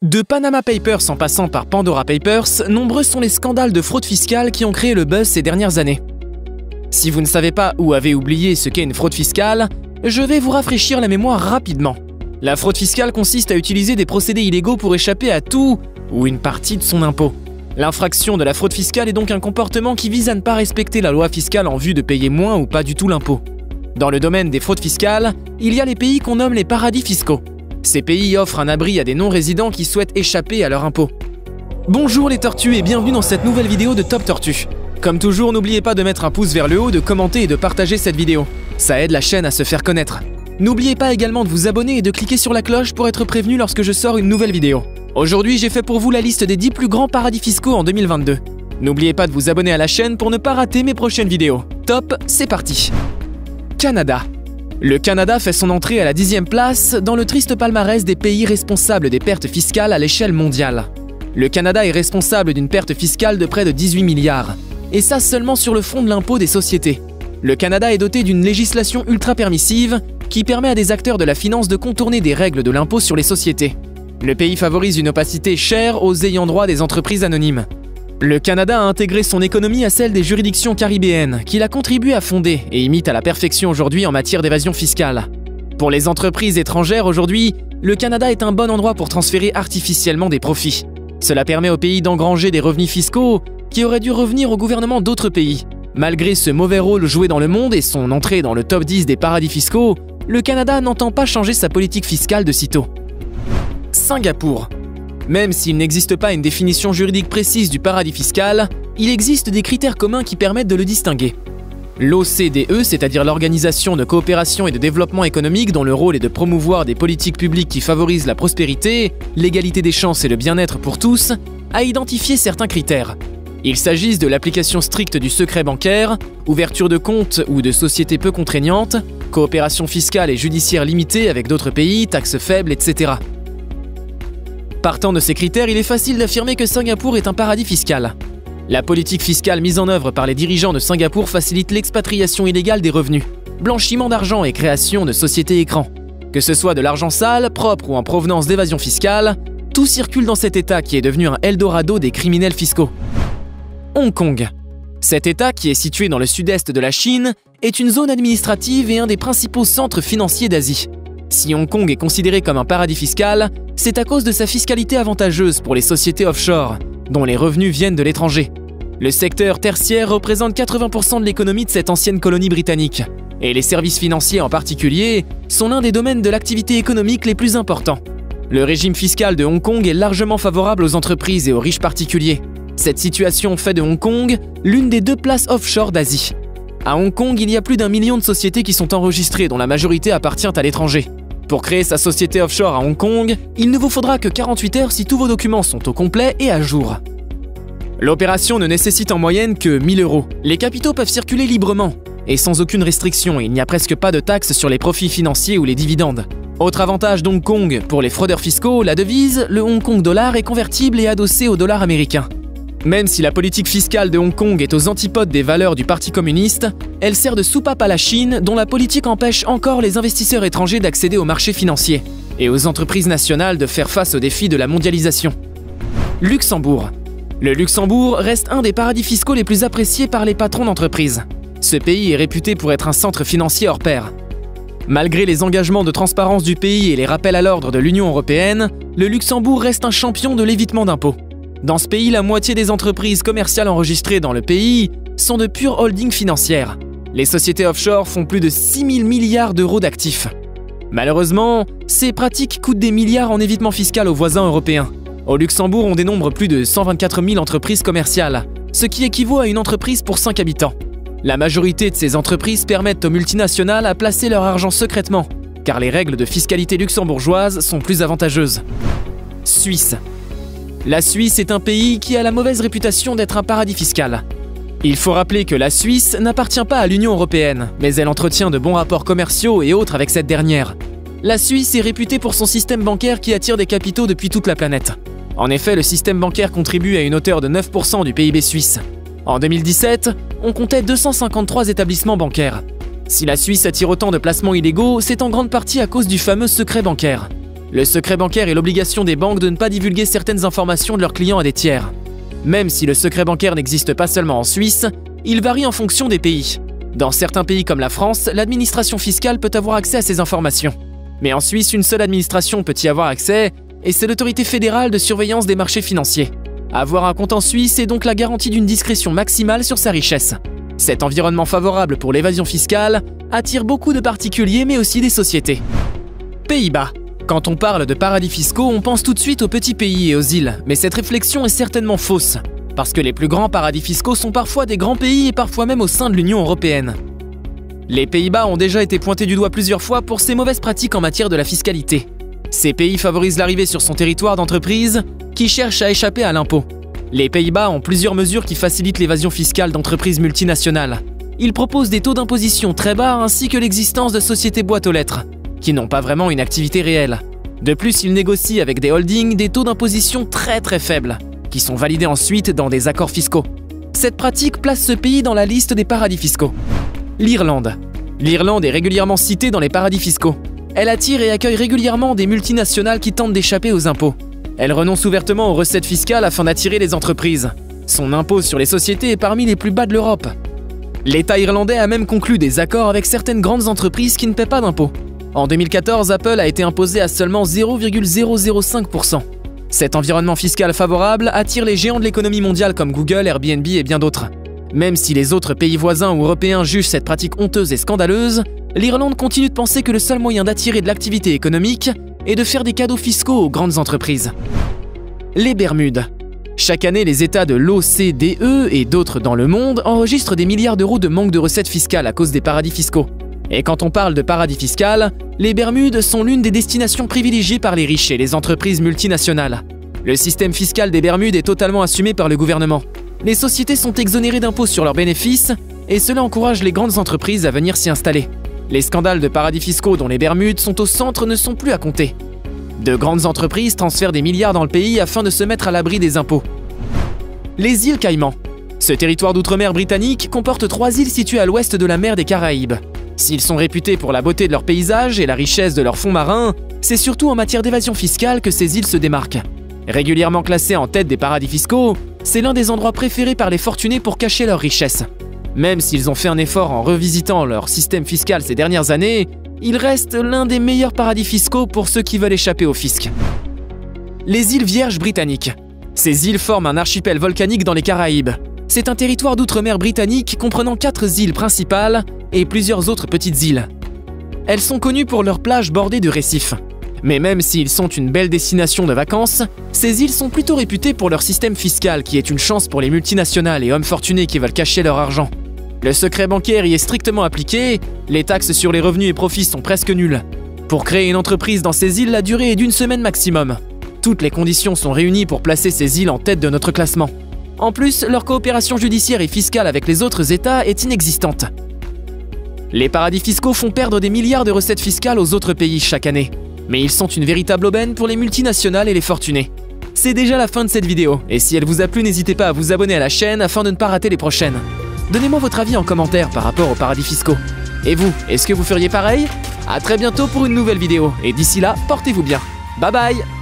De Panama Papers en passant par Pandora Papers, nombreux sont les scandales de fraude fiscale qui ont créé le buzz ces dernières années. Si vous ne savez pas ou avez oublié ce qu'est une fraude fiscale, je vais vous rafraîchir la mémoire rapidement. La fraude fiscale consiste à utiliser des procédés illégaux pour échapper à tout ou une partie de son impôt. L'infraction de la fraude fiscale est donc un comportement qui vise à ne pas respecter la loi fiscale en vue de payer moins ou pas du tout l'impôt. Dans le domaine des fraudes fiscales, il y a les pays qu'on nomme les paradis fiscaux. Ces pays offrent un abri à des non-résidents qui souhaitent échapper à leur impôt. Bonjour les tortues et bienvenue dans cette nouvelle vidéo de Top Tortue. Comme toujours, n'oubliez pas de mettre un pouce vers le haut, de commenter et de partager cette vidéo. Ça aide la chaîne à se faire connaître. N'oubliez pas également de vous abonner et de cliquer sur la cloche pour être prévenu lorsque je sors une nouvelle vidéo. Aujourd'hui, j'ai fait pour vous la liste des 10 plus grands paradis fiscaux en 2022. N'oubliez pas de vous abonner à la chaîne pour ne pas rater mes prochaines vidéos. Top, c'est parti. Canada. Le Canada fait son entrée à la 10e place dans le triste palmarès des pays responsables des pertes fiscales à l'échelle mondiale. Le Canada est responsable d'une perte fiscale de près de 18 milliards. Et ça seulement sur le fond de l'impôt des sociétés. Le Canada est doté d'une législation ultra permissive qui permet à des acteurs de la finance de contourner des règles de l'impôt sur les sociétés. Le pays favorise une opacité chère aux ayants droit des entreprises anonymes. Le Canada a intégré son économie à celle des juridictions caribéennes, qu'il a contribué à fonder et imite à la perfection aujourd'hui en matière d'évasion fiscale. Pour les entreprises étrangères aujourd'hui, le Canada est un bon endroit pour transférer artificiellement des profits. Cela permet au pays d'engranger des revenus fiscaux qui auraient dû revenir au gouvernement d'autres pays. Malgré ce mauvais rôle joué dans le monde et son entrée dans le top 10 des paradis fiscaux, le Canada n'entend pas changer sa politique fiscale de sitôt. Singapour. Même s'il n'existe pas une définition juridique précise du paradis fiscal, il existe des critères communs qui permettent de le distinguer. L'OCDE, c'est-à-dire l'Organisation de coopération et de développement économique dont le rôle est de promouvoir des politiques publiques qui favorisent la prospérité, l'égalité des chances et le bien-être pour tous, a identifié certains critères. Il s'agisse de l'application stricte du secret bancaire, ouverture de comptes ou de sociétés peu contraignantes, coopération fiscale et judiciaire limitée avec d'autres pays, taxes faibles, etc. Partant de ces critères, il est facile d'affirmer que Singapour est un paradis fiscal. La politique fiscale mise en œuvre par les dirigeants de Singapour facilite l'expatriation illégale des revenus, blanchiment d'argent et création de sociétés écrans. Que ce soit de l'argent sale, propre ou en provenance d'évasion fiscale, tout circule dans cet État qui est devenu un Eldorado des criminels fiscaux. Hong Kong. Cet État, qui est situé dans le sud-est de la Chine, est une zone administrative et un des principaux centres financiers d'Asie. Si Hong Kong est considéré comme un paradis fiscal, c'est à cause de sa fiscalité avantageuse pour les sociétés offshore, dont les revenus viennent de l'étranger. Le secteur tertiaire représente 80% de l'économie de cette ancienne colonie britannique, et les services financiers en particulier sont l'un des domaines de l'activité économique les plus importants. Le régime fiscal de Hong Kong est largement favorable aux entreprises et aux riches particuliers. Cette situation fait de Hong Kong l'une des 2 places offshore d'Asie. À Hong Kong, il y a plus d'1 million de sociétés qui sont enregistrées, dont la majorité appartient à l'étranger. Pour créer sa société offshore à Hong Kong, il ne vous faudra que 48 heures si tous vos documents sont au complet et à jour. L'opération ne nécessite en moyenne que 1 000 €. Les capitaux peuvent circuler librement et sans aucune restriction, il n'y a presque pas de taxes sur les profits financiers ou les dividendes. Autre avantage d'Hong Kong, pour les fraudeurs fiscaux, la devise, le Hong Kong dollar est convertible et adossé au dollar américain. Même si la politique fiscale de Hong Kong est aux antipodes des valeurs du Parti communiste, elle sert de soupape à la Chine dont la politique empêche encore les investisseurs étrangers d'accéder aux marchés financiers et aux entreprises nationales de faire face aux défis de la mondialisation. Luxembourg. Le Luxembourg reste un des paradis fiscaux les plus appréciés par les patrons d'entreprises. Ce pays est réputé pour être un centre financier hors pair. Malgré les engagements de transparence du pays et les rappels à l'ordre de l'Union européenne, le Luxembourg reste un champion de l'évitement d'impôts. Dans ce pays, la moitié des entreprises commerciales enregistrées dans le pays sont de pures holdings financières. Les sociétés offshore font plus de 6 000 milliards d'euros d'actifs. Malheureusement, ces pratiques coûtent des milliards en évitement fiscal aux voisins européens. Au Luxembourg, on dénombre plus de 124 000 entreprises commerciales, ce qui équivaut à une entreprise pour 5 habitants. La majorité de ces entreprises permettent aux multinationales à placer leur argent secrètement, car les règles de fiscalité luxembourgeoise sont plus avantageuses. Suisse. La Suisse est un pays qui a la mauvaise réputation d'être un paradis fiscal. Il faut rappeler que la Suisse n'appartient pas à l'Union européenne, mais elle entretient de bons rapports commerciaux et autres avec cette dernière. La Suisse est réputée pour son système bancaire qui attire des capitaux depuis toute la planète. En effet, le système bancaire contribue à une hauteur de 9% du PIB suisse. En 2017, on comptait 253 établissements bancaires. Si la Suisse attire autant de placements illégaux, c'est en grande partie à cause du fameux secret bancaire. Le secret bancaire et l'obligation des banques de ne pas divulguer certaines informations de leurs clients à des tiers. Même si le secret bancaire n'existe pas seulement en Suisse, il varie en fonction des pays. Dans certains pays comme la France, l'administration fiscale peut avoir accès à ces informations. Mais en Suisse, une seule administration peut y avoir accès, et c'est l'autorité fédérale de surveillance des marchés financiers. Avoir un compte en Suisse est donc la garantie d'une discrétion maximale sur sa richesse. Cet environnement favorable pour l'évasion fiscale attire beaucoup de particuliers mais aussi des sociétés. Pays-Bas. Quand on parle de paradis fiscaux, on pense tout de suite aux petits pays et aux îles, mais cette réflexion est certainement fausse, parce que les plus grands paradis fiscaux sont parfois des grands pays et parfois même au sein de l'Union européenne. Les Pays-Bas ont déjà été pointés du doigt plusieurs fois pour ses mauvaises pratiques en matière de la fiscalité. Ces pays favorisent l'arrivée sur son territoire d'entreprises qui cherchent à échapper à l'impôt. Les Pays-Bas ont plusieurs mesures qui facilitent l'évasion fiscale d'entreprises multinationales. Ils proposent des taux d'imposition très bas ainsi que l'existence de sociétés boîtes aux lettres, qui n'ont pas vraiment une activité réelle. De plus, ils négocient avec des holdings des taux d'imposition très faibles, qui sont validés ensuite dans des accords fiscaux. Cette pratique place ce pays dans la liste des paradis fiscaux. L'Irlande. L'Irlande est régulièrement citée dans les paradis fiscaux. Elle attire et accueille régulièrement des multinationales qui tentent d'échapper aux impôts. Elle renonce ouvertement aux recettes fiscales afin d'attirer les entreprises. Son impôt sur les sociétés est parmi les plus bas de l'Europe. L'État irlandais a même conclu des accords avec certaines grandes entreprises qui ne paient pas d'impôts. En 2014, Apple a été imposé à seulement 0,005%. Cet environnement fiscal favorable attire les géants de l'économie mondiale comme Google, Airbnb et bien d'autres. Même si les autres pays voisins ou européens jugent cette pratique honteuse et scandaleuse, l'Irlande continue de penser que le seul moyen d'attirer de l'activité économique est de faire des cadeaux fiscaux aux grandes entreprises. Les Bermudes. Chaque année, les États de l'OCDE et d'autres dans le monde enregistrent des milliards d'euros de manque de recettes fiscales à cause des paradis fiscaux. Et quand on parle de paradis fiscal, les Bermudes sont l'une des destinations privilégiées par les riches et les entreprises multinationales. Le système fiscal des Bermudes est totalement assumé par le gouvernement. Les sociétés sont exonérées d'impôts sur leurs bénéfices et cela encourage les grandes entreprises à venir s'y installer. Les scandales de paradis fiscaux dont les Bermudes sont au centre ne sont plus à compter. De grandes entreprises transfèrent des milliards dans le pays afin de se mettre à l'abri des impôts. Les îles Caïmans. Ce territoire d'outre-mer britannique comporte 3 îles situées à l'ouest de la mer des Caraïbes. S'ils sont réputés pour la beauté de leurs paysages et la richesse de leurs fonds marins, c'est surtout en matière d'évasion fiscale que ces îles se démarquent. Régulièrement classées en tête des paradis fiscaux, c'est l'un des endroits préférés par les fortunés pour cacher leurs richesses. Même s'ils ont fait un effort en revisitant leur système fiscal ces dernières années, il reste l'un des meilleurs paradis fiscaux pour ceux qui veulent échapper au fisc. Les îles Vierges britanniques. Ces îles forment un archipel volcanique dans les Caraïbes. C'est un territoire d'outre-mer britannique comprenant 4 îles principales et plusieurs autres petites îles. Elles sont connues pour leurs plages bordées de récifs. Mais même s'ils sont une belle destination de vacances, ces îles sont plutôt réputées pour leur système fiscal qui est une chance pour les multinationales et hommes fortunés qui veulent cacher leur argent. Le secret bancaire y est strictement appliqué, les taxes sur les revenus et profits sont presque nulles. Pour créer une entreprise dans ces îles, la durée est d'1 semaine maximum. Toutes les conditions sont réunies pour placer ces îles en tête de notre classement. En plus, leur coopération judiciaire et fiscale avec les autres États est inexistante. Les paradis fiscaux font perdre des milliards de recettes fiscales aux autres pays chaque année. Mais ils sont une véritable aubaine pour les multinationales et les fortunés. C'est déjà la fin de cette vidéo, et si elle vous a plu, n'hésitez pas à vous abonner à la chaîne afin de ne pas rater les prochaines. Donnez-moi votre avis en commentaire par rapport aux paradis fiscaux. Et vous, est-ce que vous feriez pareil? A très bientôt pour une nouvelle vidéo, et d'ici là, portez-vous bien. Bye bye!